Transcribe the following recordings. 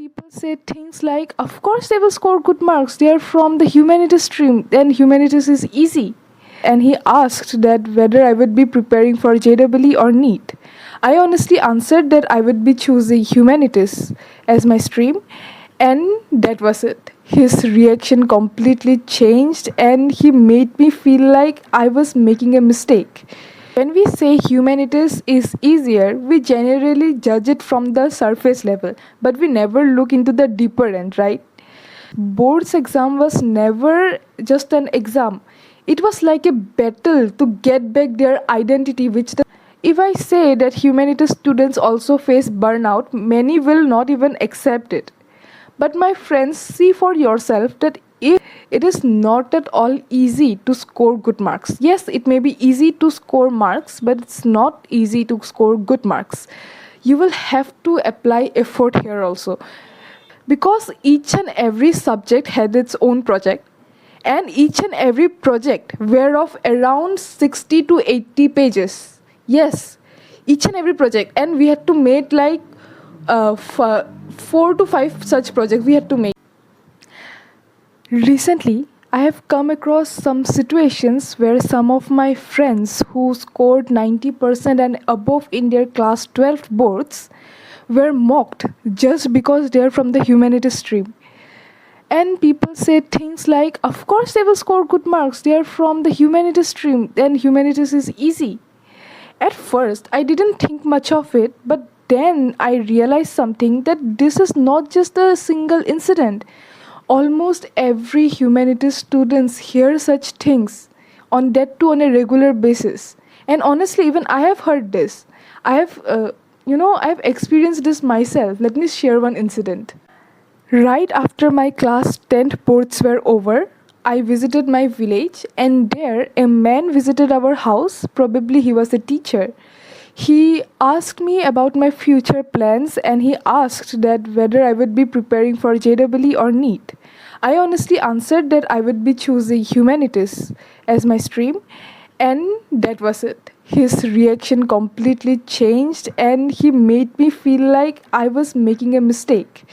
People say things like, of course they will score good marks. They are from the humanities stream, and humanities is easy. And he asked that whether I would be preparing for JEE or NEET. I honestly answered that I would be choosing humanities as my stream, and that was it. His reaction completely changed, and he made me feel like I was making a mistake. When we say humanities is easier, we generally judge it from the surface level, but we never look into the deeper end, right? Board's exam was never just an exam. It was like a battle to get back their identity, if I say that humanities students also face burnout, many will not even accept it. But my friends, see for yourself that it is not at all easy to score good marks. Yes, it may be easy to score marks, but it's not easy to score good marks. You will have to apply effort here also. Because each and every subject had its own project, and each and every project were of around 60 to 80 pages. Yes, each and every project, and we had to make like 4 to 5 such projects we had to make. Recently, I have come across some situations where some of my friends who scored 90% and above in their class 12 boards were mocked just because they are from the humanities stream. And people say things like, of course they will score good marks, they are from the humanities stream, and humanities is easy. At first, I didn't think much of it, but then I realized something, that this is not just a single incident. Almost every humanities students hear such things on that too on a regular basis. And honestly, even I have heard this. I've experienced this myself. Let me share one incident. Right after my class 10th boards were over, I visited my village, and there a man visited our house. Probably he was a teacher. He asked me about my future plans, and he asked that whether I would be preparing for JEE or NEET. I honestly answered that I would be choosing humanities as my stream, and that was it. His reaction completely changed, and he made me feel like I was making a mistake.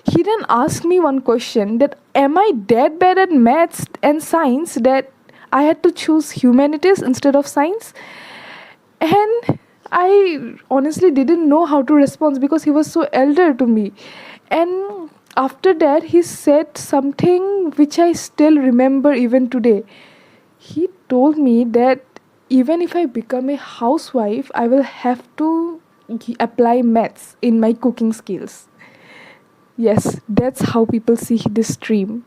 He then asked me one question, that am I that bad at maths and science that I had to choose humanities instead of science? And I honestly didn't know how to respond because he was so elder to me. And after that, he said something which I still remember even today. He told me that even if I become a housewife, I will have to apply maths in my cooking skills. Yes, that's how people see this stream.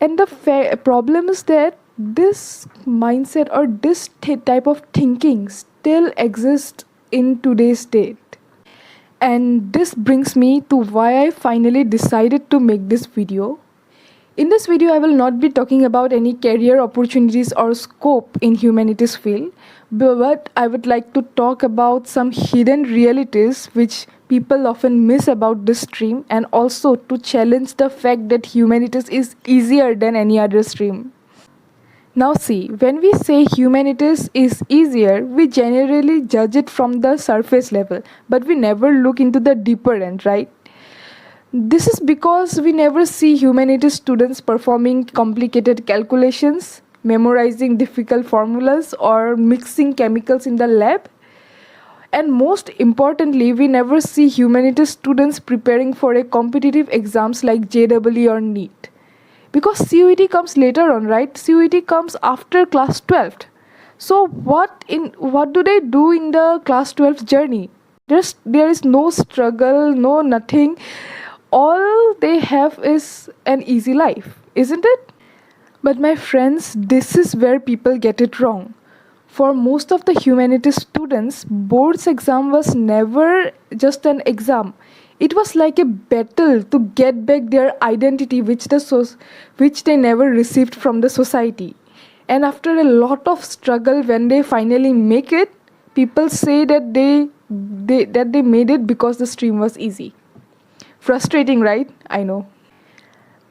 And the problem is that this mindset or this type of thinking still exists in today's date. And this brings me to why I finally decided to make this video. In this video, I will not be talking about any career opportunities or scope in humanities field, but I would like to talk about some hidden realities which people often miss about this stream, and also to challenge the fact that humanities is easier than any other stream. Now see, when we say humanities is easier, we generally judge it from the surface level, but we never look into the deeper end, right? This is because we never see humanities students performing complicated calculations, memorizing difficult formulas, or mixing chemicals in the lab. And most importantly, we never see humanities students preparing for a competitive exams like JEE or NEET. Because CUET comes later on, right? CUET comes after class 12th. So what do they do in the class 12th journey? There is no struggle, no nothing. All they have is an easy life, isn't it? But my friends, this is where people get it wrong. For most of the humanities students, board's exam was never just an exam. It was like a battle to get back their identity which they never received from the society. And after a lot of struggle, when they finally make it, people say that they made it because the stream was easy. Frustrating, right? I know.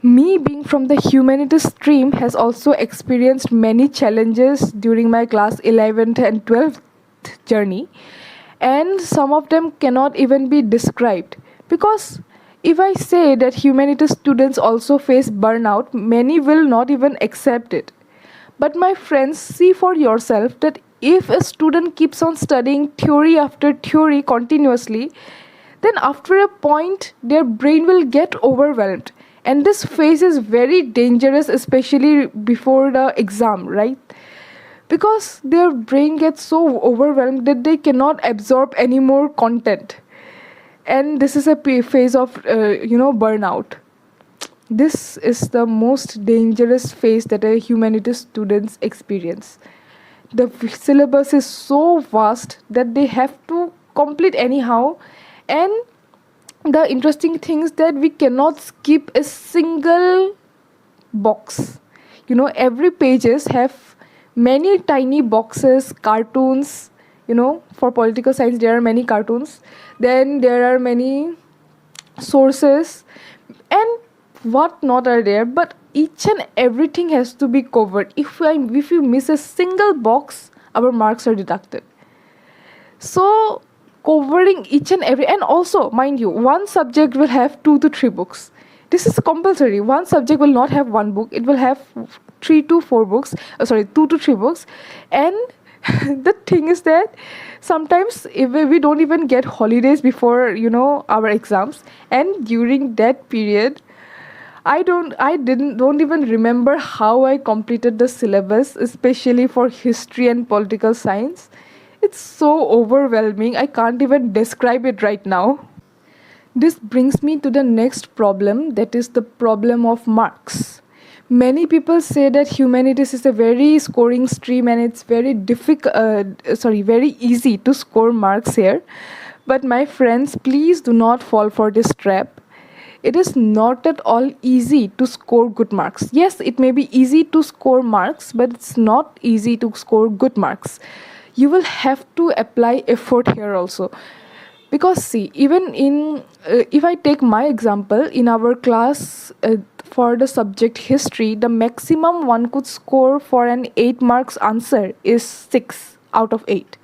Me being from the humanities stream has also experienced many challenges during my class 11th and 12th journey, and some of them cannot even be described, because If I say that humanities students also face burnout, many will not even accept it. But my friends, see for yourself that if a student keeps on studying theory after theory continuously, then after a point their brain will get overwhelmed. And this phase is very dangerous, especially before the exam, right? Because their brain gets so overwhelmed that they cannot absorb any more content. And this is a phase of burnout. This is the most dangerous phase that a humanities students experience. The syllabus is so vast that they have to complete anyhow, and the interesting thing is that we cannot skip a single box. Every pages have many tiny boxes, cartoons. For political science there are many cartoons, then there are many sources and what not are there, but each and everything has to be covered. If you miss a single box, our marks are deducted. So covering each and every, and also mind you, one subject will have 2 to 3 books. This is compulsory. One subject will not have one book, it will have 3 to 4 books, 2 to 3 books. And the thing is that sometimes if we don't even get holidays before our exams, and during that period don't even remember how I completed the syllabus, especially for history and political science. It's so overwhelming, I can't even describe it right now. This brings me to the next problem, that is the problem of marks. Many people say that humanities is a very scoring stream and it's very very easy to score marks here. But my friends, please do not fall for this trap. It is not at all easy to score good marks. Yes, it may be easy to score marks, but it's not easy to score good marks. You will have to apply effort here also. Because see, even in if I take my example, in our class for the subject history, the maximum one could score for an 8 marks answer is 6 out of 8.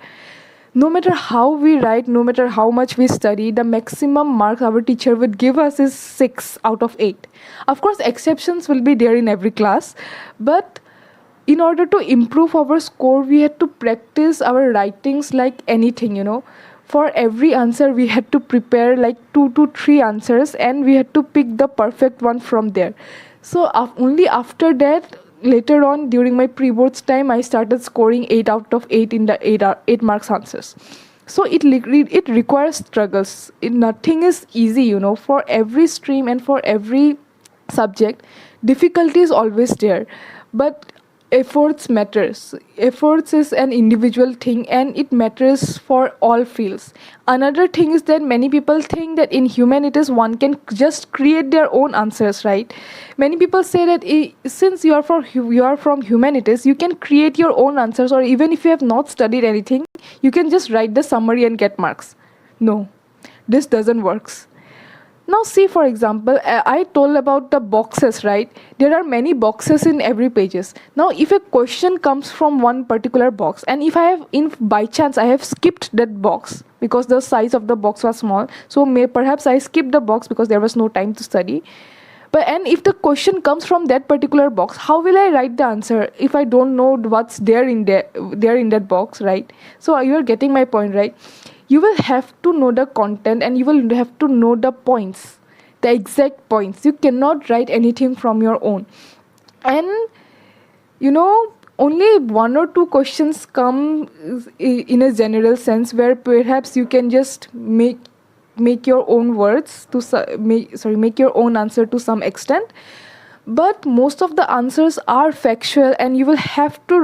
No matter how we write, no matter how much we study, the maximum marks our teacher would give us is 6 out of 8. Of course, exceptions will be there in every class, but in order to improve our score, we had to practice our writings like anything. For every answer, we had to prepare like 2 to 3 answers, and we had to pick the perfect one from there. So only after that, later on during my pre-boards time, I started scoring 8 out of 8 in the 8 marks answers. So it requires struggles. Nothing is easy, for every stream and for every subject. Difficulty is always there, but efforts matters. Efforts is an individual thing, and it matters for all fields. Another thing is that many people think that in humanities one can just create their own answers, right? Many people say that since you are from humanities, you can create your own answers, or even if you have not studied anything, you can just write the summary and get marks. No, this doesn't work. Now see, for example, I told about the boxes, right? There are many boxes in every pages. Now if a question comes from one particular box, and if by chance I have skipped that box because the size of the box was small, so perhaps I skipped the box because there was no time to study. And if the question comes from that particular box, how will I write the answer if I don't know what's there in that box, right? So you are getting my point, right? You will have to know the content, and you will have to know the points, the exact points. You cannot write anything from your own. And only 1 or 2 questions come in a general sense, where perhaps you can just make your own words make your own answer to some extent. But most of the answers are factual, and you will have to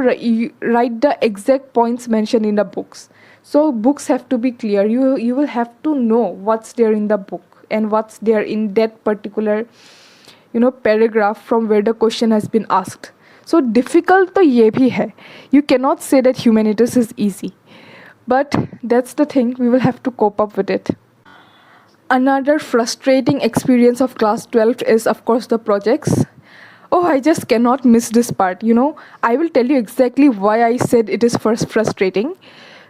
write the exact points mentioned in the books. So books have to be clear. You will have to know what's there in the book and what's there in that particular paragraph from where the question has been asked. So difficult to ye bhi hai. You cannot say that humanities is easy, but that's the thing, we will have to cope up with it. Another frustrating experience of class 12 is, of course, the projects. Oh, I just cannot miss this part. I will tell you exactly why I said it is first frustrating.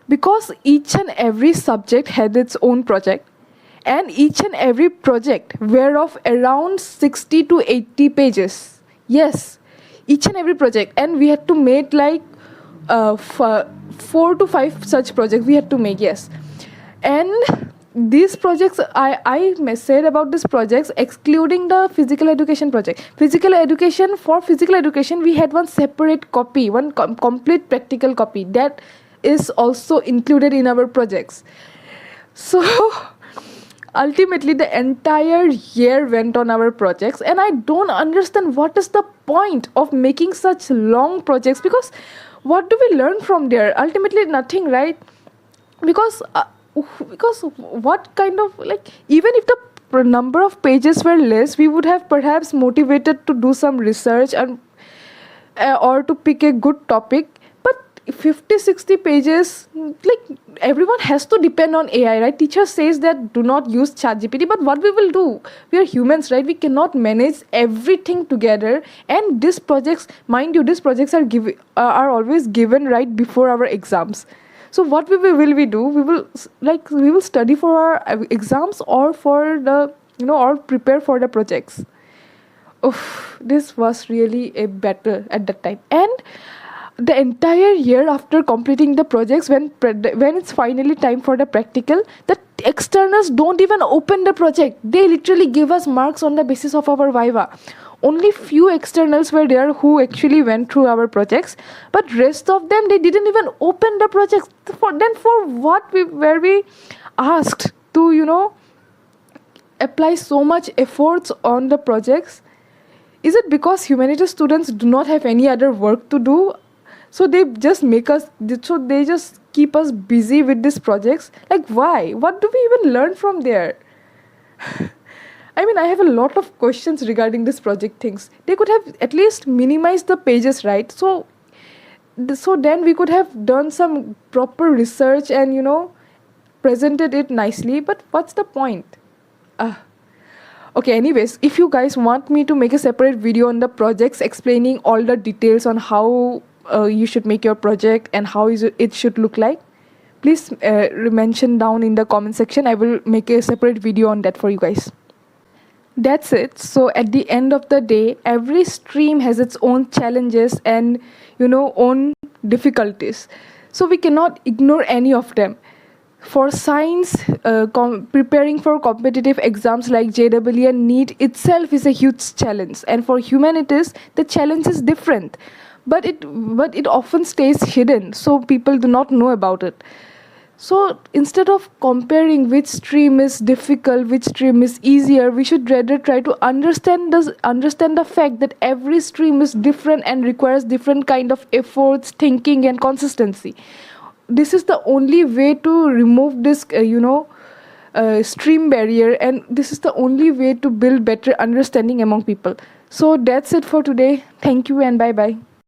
Because each and every subject had its own project, and each and every project were of around 60 to 80 pages. Yes, each and every project, and we had to make like 4 to 5 such projects we had to make. Yes, and these projects, I said about these projects excluding the physical education project. Physical education we had one separate copy, one complete practical copy that is also included in our projects. So ultimately the entire year went on our projects, and I don't understand what is the point of making such long projects, because what do we learn from there? Ultimately nothing, right? Because uh, because what kind of, like, even if the number of pages were less, we would have perhaps motivated to do some research and or to pick a good topic. But 50-60 pages, like, everyone has to depend on AI, right? Teacher says that do not use ChatGPT, but what we will do? We are humans, right? We cannot manage everything together. And these projects, mind you, these projects are always given right before our exams. So what will we do? We will study for our exams, or for the, or prepare for the projects. Oof, this was really a battle at that time. And the entire year after completing the projects, when it's finally time for the practical, the externals don't even open the project. They literally give us marks on the basis of our viva. Only few externals were there who actually went through our projects, but rest of them, they didn't even open the projects. For what we were we asked to, apply so much efforts on the projects? Is it because humanities students do not have any other work to do, so they just they just keep us busy with these projects? Like, why? What do we even learn from there? I mean, I have a lot of questions regarding this project things. They could have at least minimized the pages, right? So then we could have done some proper research and, presented it nicely. But what's the point? Okay, anyways, if you guys want me to make a separate video on the projects, explaining all the details on how you should make your project and how it should look like, please mention down in the comment section. I will make a separate video on that for you guys. That's it. So at the end of the day, every stream has its own challenges and, own difficulties. So we cannot ignore any of them. For science, preparing for competitive exams like JEE and NEET itself is a huge challenge. And for humanities, the challenge is different. But it often stays hidden, so people do not know about it. So instead of comparing which stream is difficult, which stream is easier, we should rather try to understand the fact that every stream is different and requires different kind of efforts, thinking, and consistency. This is the only way to remove this, stream barrier, and this is the only way to build better understanding among people. So that's it for today. Thank you and bye bye.